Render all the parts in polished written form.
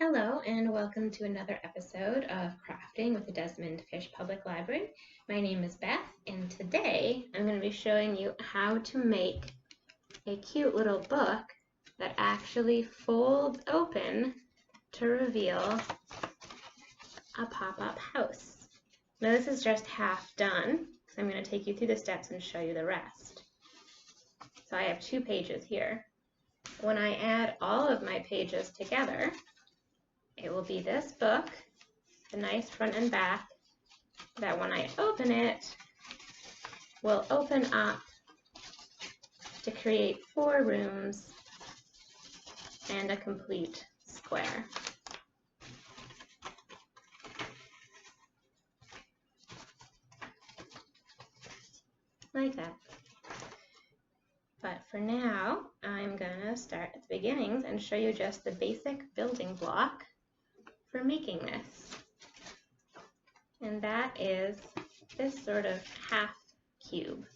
Hello and welcome to another episode of Crafting with the Desmond-Fish Public Library. My name is Beth and today I'm going to be showing you how to make a cute little book that actually folds open to reveal a pop-up house. Now this is just half done, so I'm going to take you through the steps and show you the rest. So I have 2 pages here. When I add all of my pages together, it will be this book, the nice front and back, that when I open it, will open up to create 4 rooms and a complete square. Like that. But for now, I'm gonna start at the beginnings and show you just the basic building block for making this. And that is this sort of half cube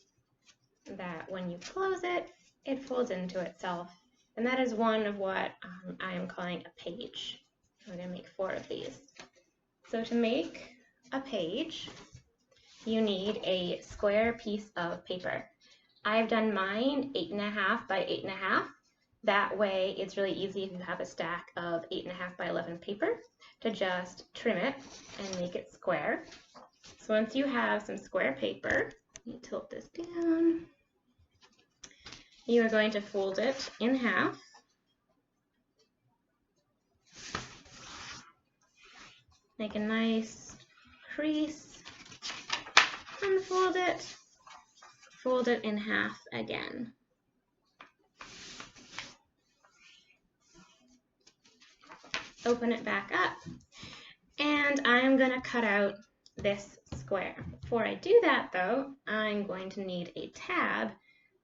that when you close it, it folds into itself. And that is one of what I am calling a page. I'm going to make 4 of these. So to make a page, you need a square piece of paper. I've done mine 8.5 by 8.5. That way it's really easy if you have a stack of 8.5 by 11 paper to just trim it and make it square. So once you have some square paper, you tilt this down, you are going to fold it in half. Make a nice crease, unfold it, fold it in half again. Open it back up, and I'm going to cut out this square. Before I do that though, I'm going to need a tab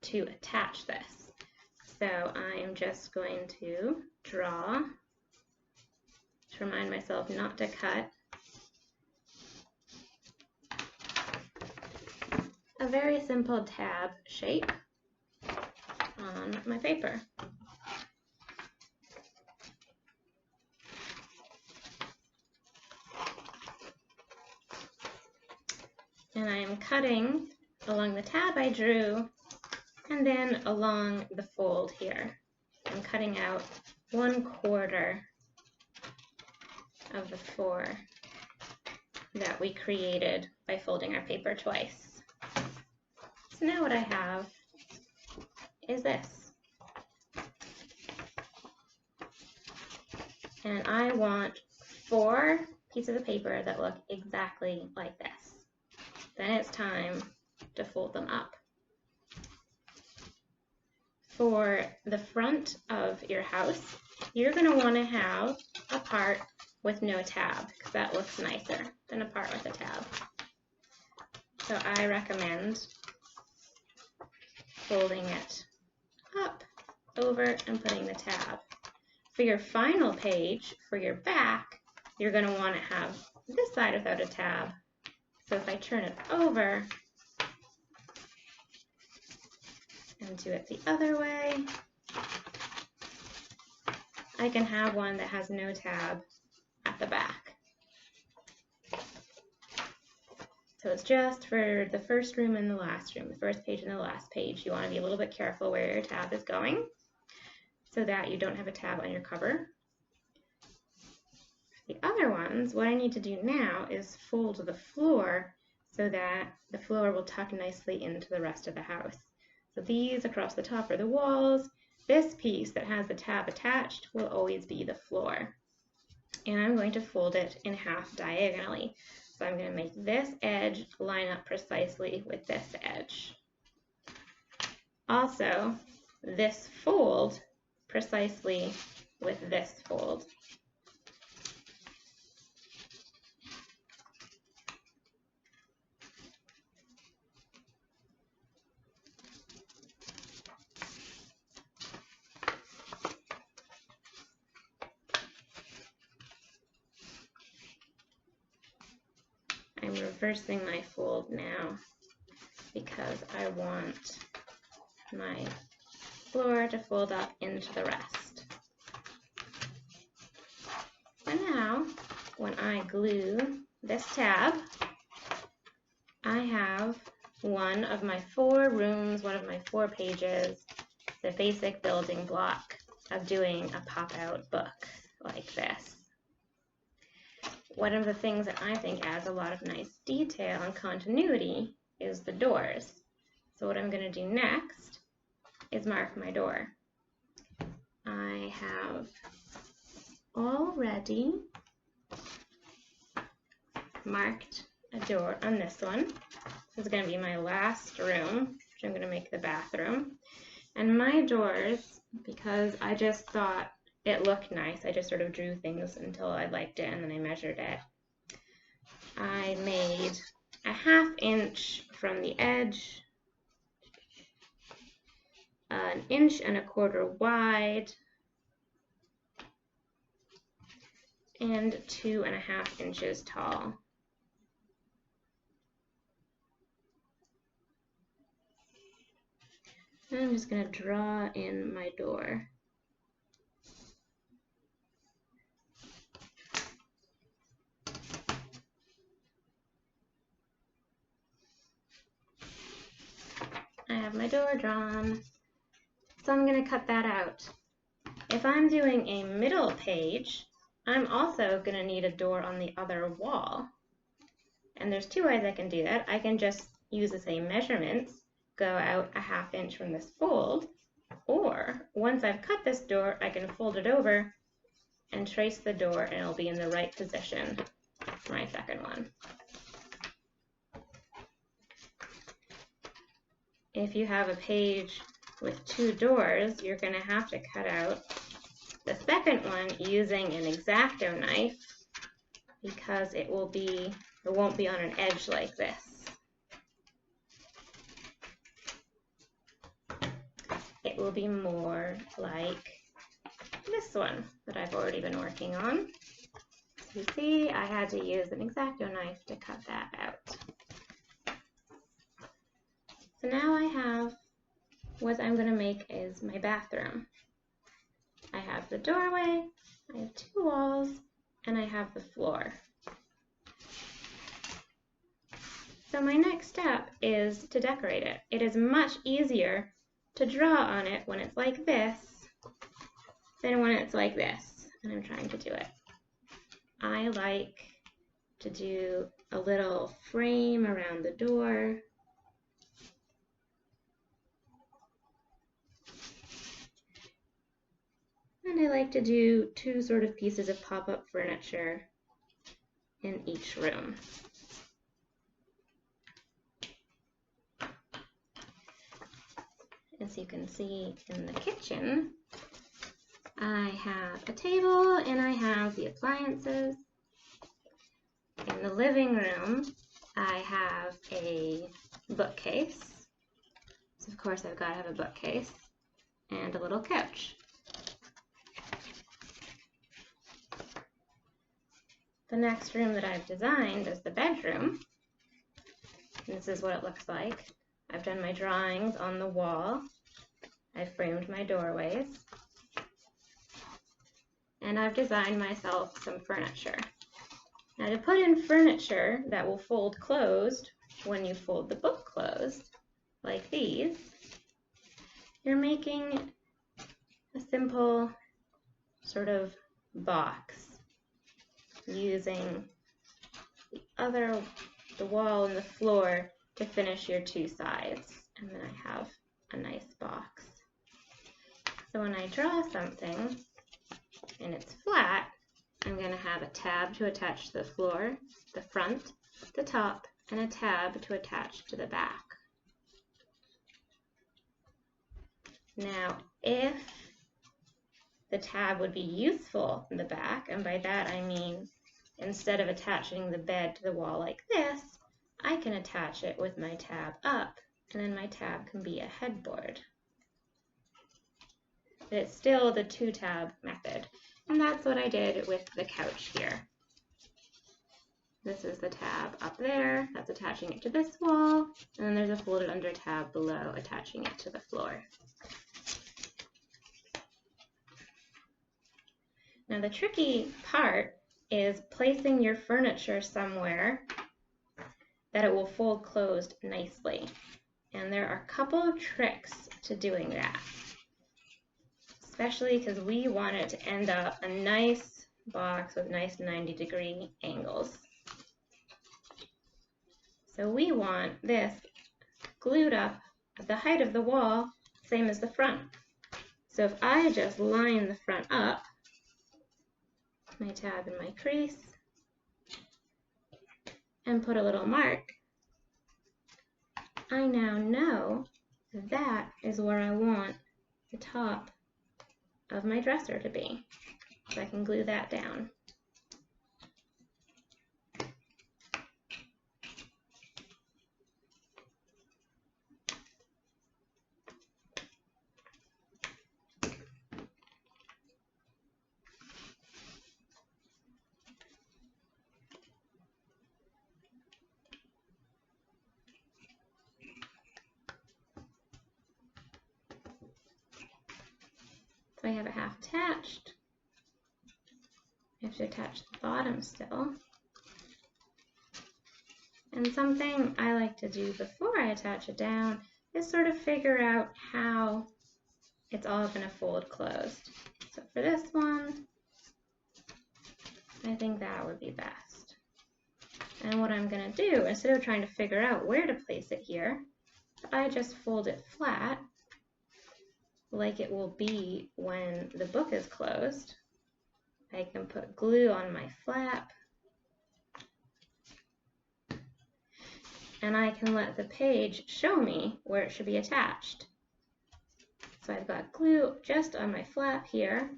to attach this. So I'm just going to draw, to remind myself not to cut, a very simple tab shape on my paper. And I am cutting along the tab I drew and then along the fold here. I'm cutting out 1/4 of the 4 that we created by folding our paper twice. So now what I have is this. And I want 4 pieces of paper that look exactly like this. Then it's time to fold them up. For the front of your house, you're going to want to have a part with no tab because that looks nicer than a part with a tab. So I recommend folding it up, over, and putting the tab. For your final page, for your back, you're going to want to have this side without a tab. So if I turn it over and do it the other way, I can have one that has no tab at the back. So it's just for the first room and the last room, the first page and the last page. You want to be a little bit careful where your tab is going so that you don't have a tab on your cover. The other ones, what I need to do now is fold the floor so that the floor will tuck nicely into the rest of the house. So these across the top are the walls. This piece that has the tab attached will always be the floor. And I'm going to fold it in half diagonally. So I'm going to make this edge line up precisely with this edge. Also, this fold precisely with this fold. I'm reversing my fold now because I want my floor to fold up into the rest. when I glue this tab, I have one of my 4 rooms, one of my 4 pages, the basic building block of doing a pop-out book like this. One of the things that I think adds a lot of nice detail and continuity is the doors. So what I'm going to do next is mark my door. I have already marked a door on this one. This is going to be my last room, which I'm going to make the bathroom. And my doors, because I just thought it looked nice, I just sort of drew things until I liked it and then I measured it. I made a 1/2 inch from the edge, 1 1/4 inch wide, and 2.5 inches tall. And I'm just going to draw in my door. I have my door drawn, so I'm going to cut that out. If I'm doing a middle page, I'm also going to need a door on the other wall. And there's 2 ways I can do that. I can just use the same measurements, go out a 1/2 inch from this fold, or once I've cut this door, I can fold it over and trace the door and it'll be in the right position for my second one. If you have a page with 2 doors, you're going to have to cut out the second one using an X-Acto knife because it won't be on an edge like this. It will be more like this one that I've already been working on. So you see, I had to use an X-Acto knife to cut that out. So now I have what I'm going to make is my bathroom. I have the doorway, I have 2 walls, and I have the floor. So my next step is to decorate it. It is much easier to draw on it when it's like this than when it's like this, and I'm trying to do it. I like to do a little frame around the door. And I like to do 2 sort of pieces of pop-up furniture in each room. As you can see in the kitchen, I have a table and I have the appliances. In the living room, I have a bookcase. So of course I've got to have a bookcase and a little couch. The next room that I've designed is the bedroom. This is what it looks like. I've done my drawings on the wall. I've framed my doorways. And I've designed myself some furniture. Now to put in furniture that will fold closed when you fold the book closed, like these, you're making a simple sort of box using the wall and the floor to finish your 2 sides. And then I have a nice box. So when I draw something and it's flat, I'm going to have a tab to attach to the floor, the front, the top, and a tab to attach to the back. Now, if the tab would be useful in the back, and by that I mean instead of attaching the bed to the wall like this, I can attach it with my tab up, and then my tab can be a headboard. But it's still the 2-tab method, and that's what I did with the couch here. This is the tab up there, that's attaching it to this wall, and then there's a folded under tab below attaching it to the floor. Now the tricky part is placing your furniture somewhere that it will fold closed nicely. And there are a couple of tricks to doing that, especially because we want it to end up a nice box with nice 90-degree angles. So we want this glued up at the height of the wall, same as the front. So if I just line the front up, my tab in my crease, and put a little mark, I now know that is where I want the top of my dresser to be. So I can glue that down. So I have it half attached. I have to attach the bottom still. And something I like to do before I attach it down is sort of figure out how it's all going to fold closed. So for this one, I think that would be best. And what I'm going to do, instead of trying to figure out where to place it here, I just fold it flat like it will be when the book is closed. I can put glue on my flap, and I can let the page show me where it should be attached. So I've got glue just on my flap here.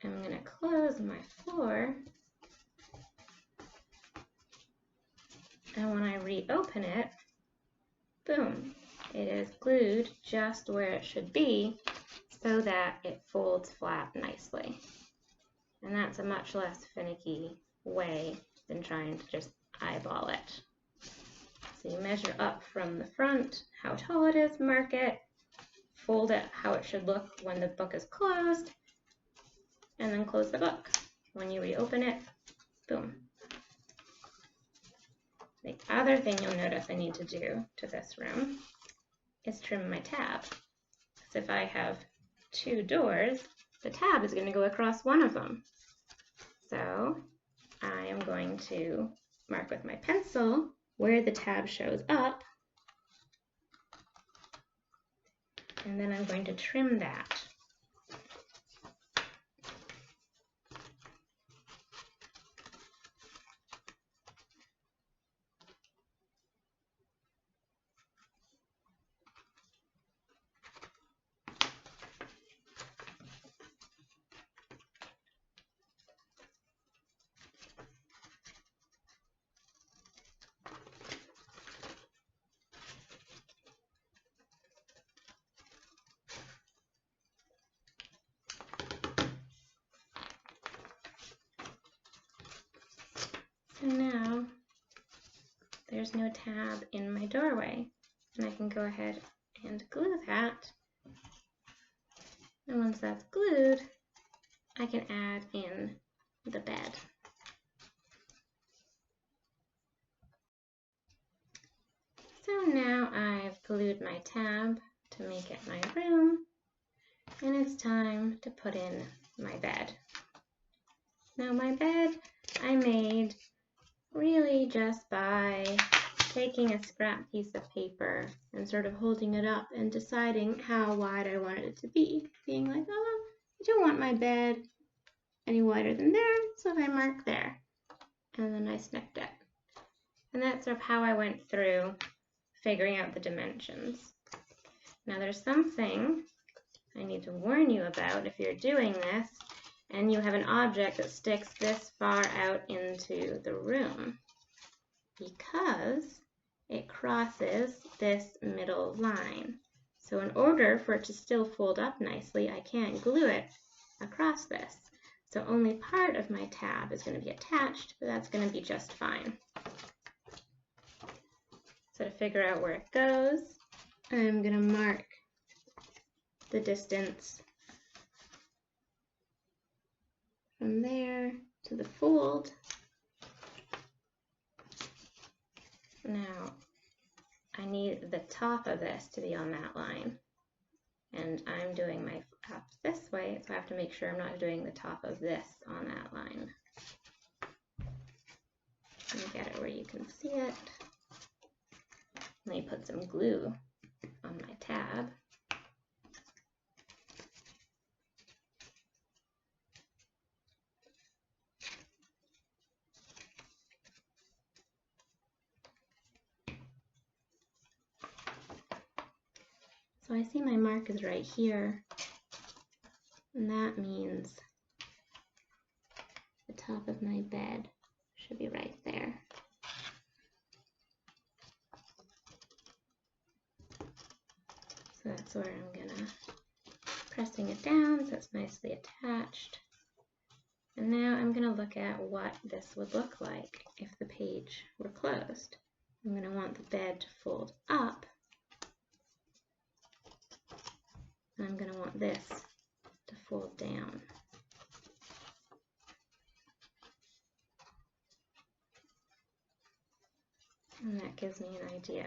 I'm going to close my floor, and when I reopen it, boom, it is glued just where it should be so that it folds flat nicely. And that's a much less finicky way than trying to just eyeball it. So you measure up from the front, how tall it is, mark it, fold it how it should look when the book is closed, and then close the book. When you reopen it, boom. The other thing you'll notice I need to do to this room is trim my tab. So if I have two doors, the tab is going to go across one of them. So I am going to mark with my pencil where the tab shows up, and then I'm going to trim that. So now there's no tab in my doorway, and I can go ahead and glue that. And once that's glued, I can add in the bed. So now I've glued my tab to make it my room, and it's time to put in my bed. Now my bed I made really just by taking a scrap piece of paper and sort of holding it up and deciding how wide I wanted it to be. Being like, oh, I don't want my bed any wider than there, so I mark there. And then I snipped it. And that's sort of how I went through figuring out the dimensions. Now there's something I need to warn you about if you're doing this and you have an object that sticks this far out into the room, because it crosses this middle line. So in order for it to still fold up nicely, I can't glue it across this. So only part of my tab is going to be attached, but that's going to be just fine. So to figure out where it goes, I'm going to mark the distance from there to the fold, Now, I need the top of this to be on that line. And I'm doing my up this way, so I have to make sure I'm not doing the top of this on that line. Let me get it where you can see it. Let me put some glue on my tab. So I see my mark is right here, and that means the top of my bed should be right there. So that's where I'm gonna pressing it down so it's nicely attached. And now I'm gonna look at what this would look like if the page were closed. I'm gonna want the bed to fold up. And I'm going to want this to fold down. And that gives me an idea.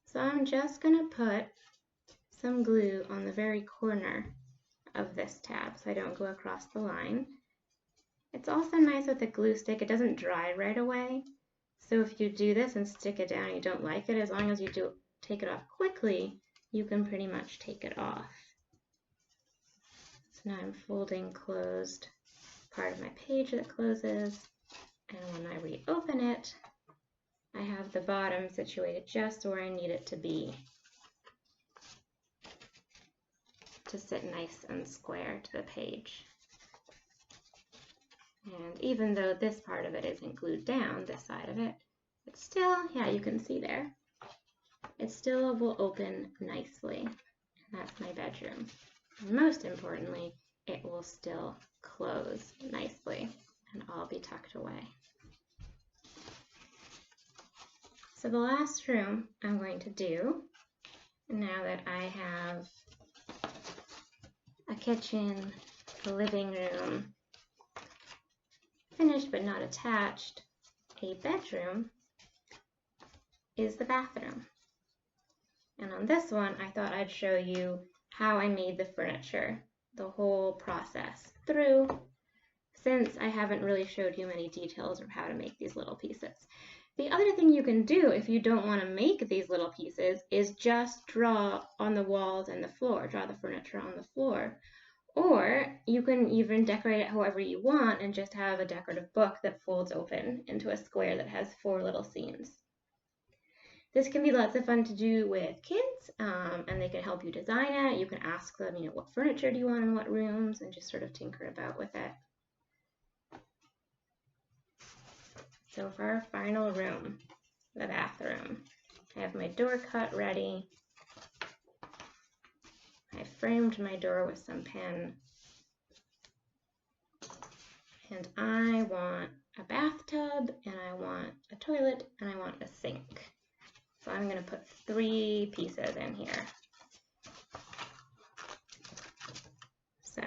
So I'm just going to put some glue on the very corner of this tab so I don't go across the line. It's also nice with the glue stick, it doesn't dry right away. So if you do this and stick it down and you don't like it, as long as you take it off quickly, you can pretty much take it off. So now I'm folding closed part of my page that closes, and when I reopen it, I have the bottom situated just where I need it to be to sit nice and square to the page. And even though this part of it isn't glued down, this side of it, it's still, yeah, you can see there, it still will open nicely. And that's my bedroom. And most importantly, it will still close nicely and all be tucked away. So the last room I'm going to do, now that I have a kitchen, a living room, finished but not attached, a bedroom, is the bathroom. And on this one, I thought I'd show you how I made the furniture, the whole process through, since I haven't really showed you many details of how to make these little pieces. The other thing you can do if you don't want to make these little pieces is just draw on the walls and the floor, draw the furniture on the floor. Or you can even decorate it however you want and just have a decorative book that folds open into a square that has 4 little scenes. This can be lots of fun to do with kids, and they can help you design it. You can ask them, what furniture do you want in what rooms, and just sort of tinker about with it. So for our final room, the bathroom, I have my door cut ready. I framed my door with some pen. And I want a bathtub, and I want a toilet, and I want a sink. So I'm going to put 3 pieces in here. So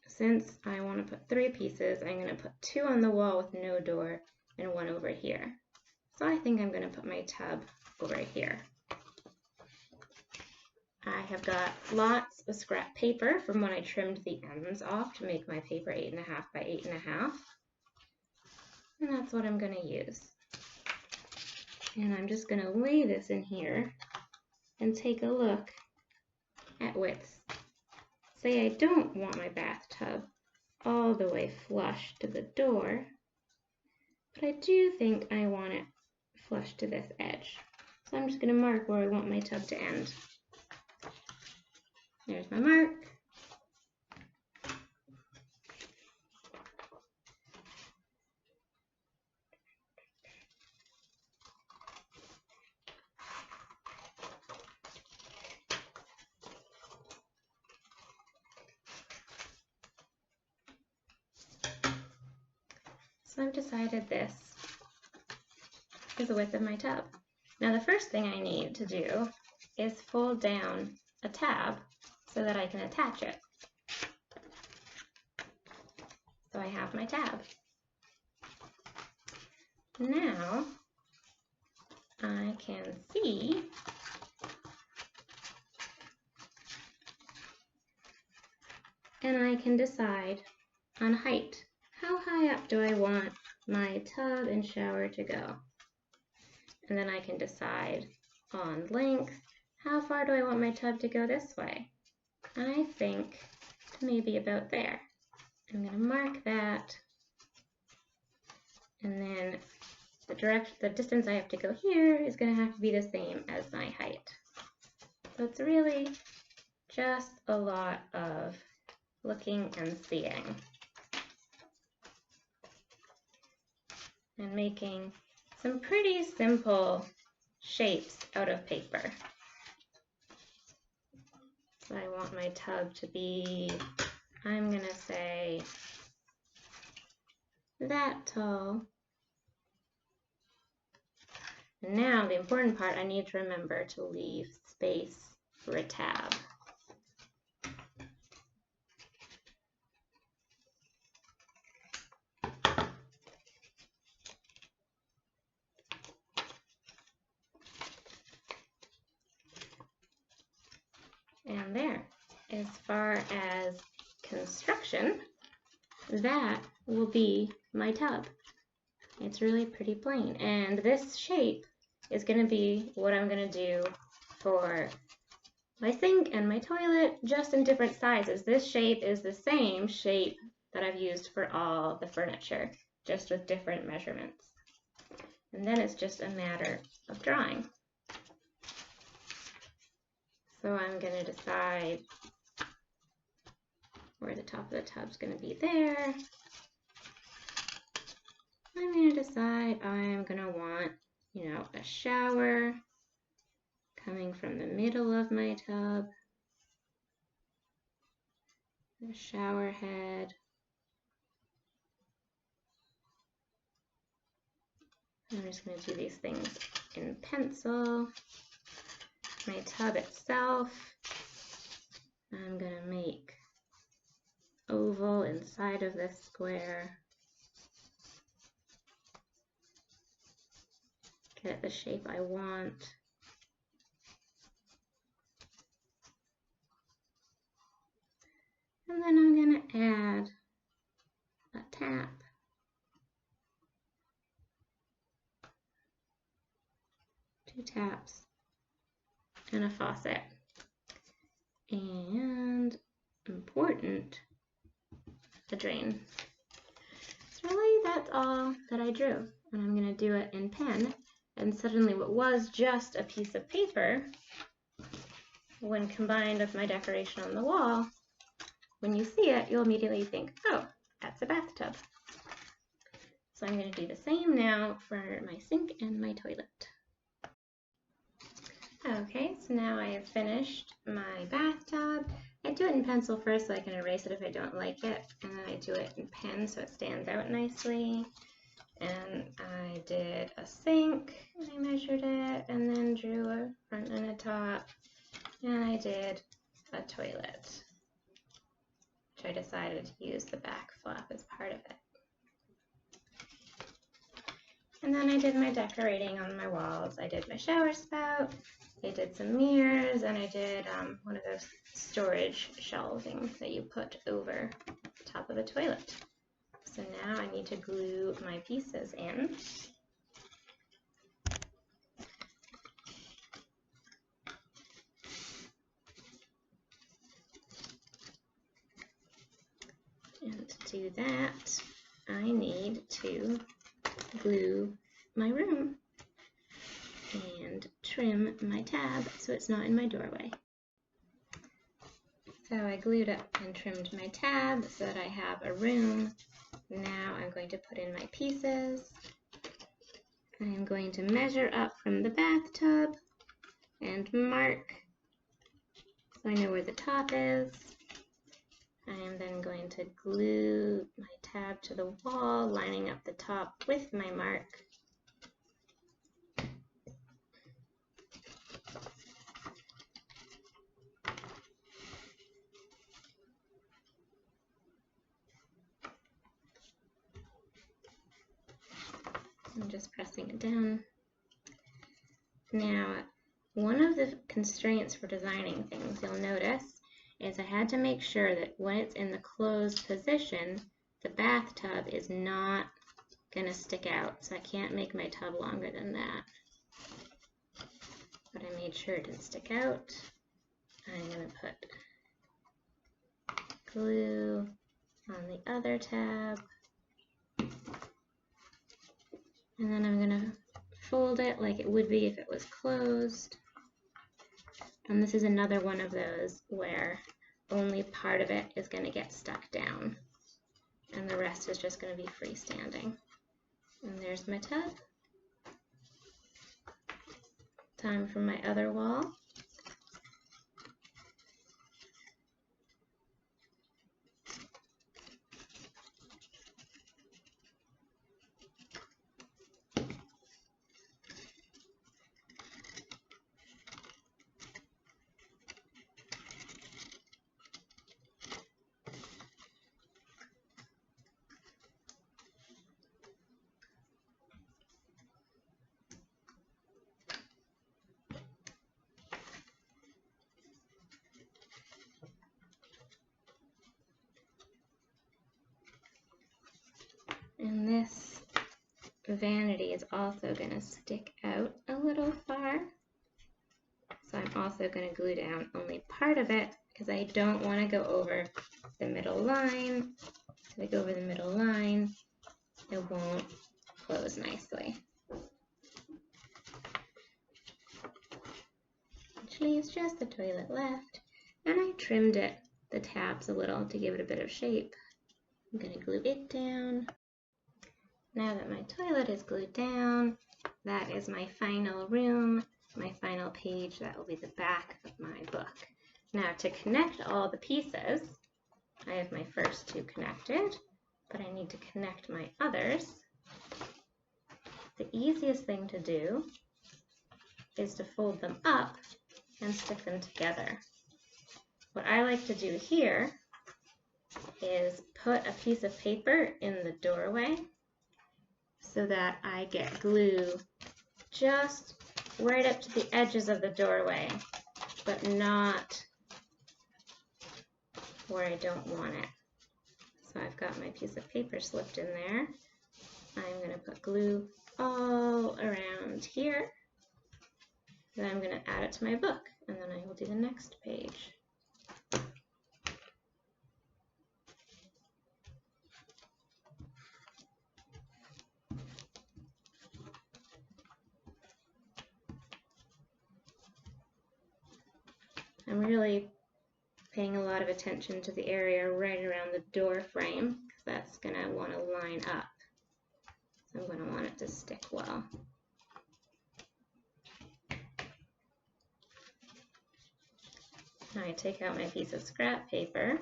since I want to put 3 pieces, I'm going to put 2 on the wall with no door and 1 over here. So I think I'm going to put my tub over here. I have got lots of scrap paper from when I trimmed the ends off to make my paper 8.5 by 8.5. And that's what I'm going to use. And I'm just going to lay this in here and take a look at widths. Say I don't want my bathtub all the way flush to the door, but I do think I want it flush to this edge. So I'm just going to mark where I want my tub to end. There's my mark. So I've decided this is the width of my tub. Now the first thing I need to do is fold down a tab so that I can attach it. So I have my tab. Now I can see and I can decide on height. How high up do I want my tub and shower to go? And then I can decide on length. How far do I want my tub to go this way? I think maybe about there. I'm going to mark that, and then the distance I have to go here is going to have to be the same as my height. So it's really just a lot of looking and seeing and making some pretty simple shapes out of paper. So I want my tub to be, I'm going to say, that tall. And now the important part, I need to remember to leave space for a tab. And there, as far as construction, that will be my tub. It's really pretty plain. And this shape is going to be what I'm going to do for my sink and my toilet, just in different sizes. This shape is the same shape that I've used for all the furniture, just with different measurements. And then it's just a matter of drawing. So I'm going to decide where the top of the tub's going to be there. I'm going to decide I'm going to want, a shower coming from the middle of my tub, a shower head, I'm just going to do these things in pencil. My tub itself, I'm going to make oval inside of this square. Get it the shape I want. And then I'm going to add a tap. Two taps and a faucet. And important, a drain. So really that's all that I drew. And I'm going to do it in pen. And suddenly what was just a piece of paper, when combined with my decoration on the wall, when you see it, you'll immediately think, oh, that's a bathtub. So I'm going to do the same now for my sink and my toilet. Okay, so now I have finished my bathtub. I do it in pencil first so I can erase it if I don't like it, and then I do it in pen so it stands out nicely. And I did a sink, I measured it, and then drew a front and a top, and I did a toilet, which I decided to use the back flap as part of it. And then I did my decorating on my walls. I did my shower spout, I did some mirrors, and I did one of those storage shelving that you put over the top of the toilet. So now I need to glue my pieces in. And to do that, I need to glue my room and trim my tab so it's not in my doorway. So I glued up and trimmed my tab so that I have a room. Now I'm going to put in my pieces. I am going to measure up from the bathtub and mark so I know where the top is. I am then going to glue my tab to the wall, lining up the top with my mark. I'm just pressing it down. Now, one of the constraints for designing things, you'll notice, is I had to make sure that when it's in the closed position, the bathtub is not going to stick out. So I can't make my tub longer than that. But I made sure it didn't stick out. I'm going to put glue on the other tab. And then I'm going to fold it like it would be if it was closed. And this is another one of those where only part of it is going to get stuck down. And the rest is just going to be freestanding. And there's my tub. Time for my other wall. And this vanity is also going to stick out a little far. So I'm also going to glue down only part of it because I don't want to go over the middle line. If I go over the middle line, it won't close nicely. Which leaves just the toilet left. And I trimmed it, the tabs a little to give it a bit of shape. I'm going to glue it down. Now that my toilet is glued down, that is my final room, my final page. That will be the back of my book. Now to connect all the pieces, I have my first two connected, but I need to connect my others. The easiest thing to do is to fold them up and stick them together. What I like to do here is put a piece of paper in the doorway so that I get glue just right up to the edges of the doorway, but not where I don't want it. So I've got my piece of paper slipped in there. I'm going to put glue all around here. Then I'm going to add it to my book, and then I will do the next page. I'm really paying a lot of attention to the area right around the door frame because that's going to want to line up. So I'm going to want it to stick well. Now I take out my piece of scrap paper.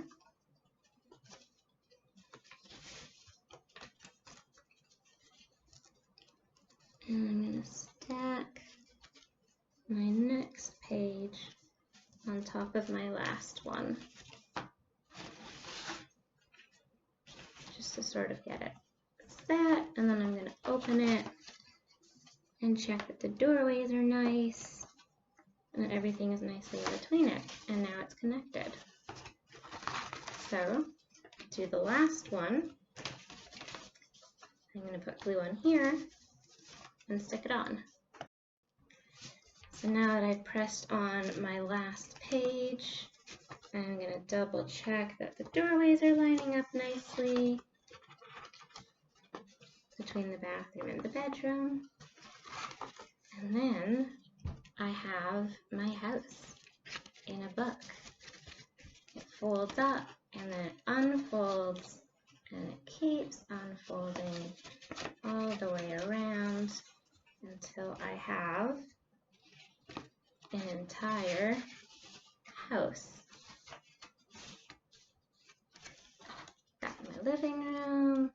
And I'm going to stack my next page on top of my last one, just to sort of get it set, and then I'm going to open it and check that the doorways are nice and that everything is nicely in between it, and now it's connected. So to the last one, I'm going to put glue on here and stick it on. So now that I've pressed on my last page, I'm going to double check that the doorways are lining up nicely between the bathroom and the bedroom. And then I have my house in a book. It folds up and then it unfolds and it keeps unfolding all the way around until I have an entire house. Got my living room,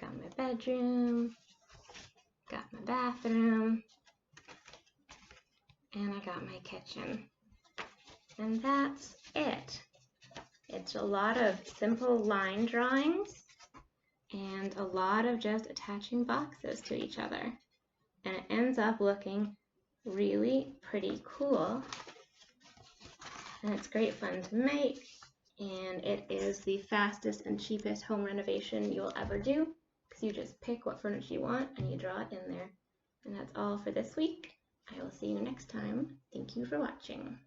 got my bedroom, got my bathroom, and I got my kitchen. And that's it. It's a lot of simple line drawings and a lot of just attaching boxes to each other. and it ends up looking really pretty cool. And it's great fun to make, and it is the fastest and cheapest home renovation you will ever do, because you just pick what furniture you want and you draw it in there. And that's all for this week. I will see you next time. Thank you for watching.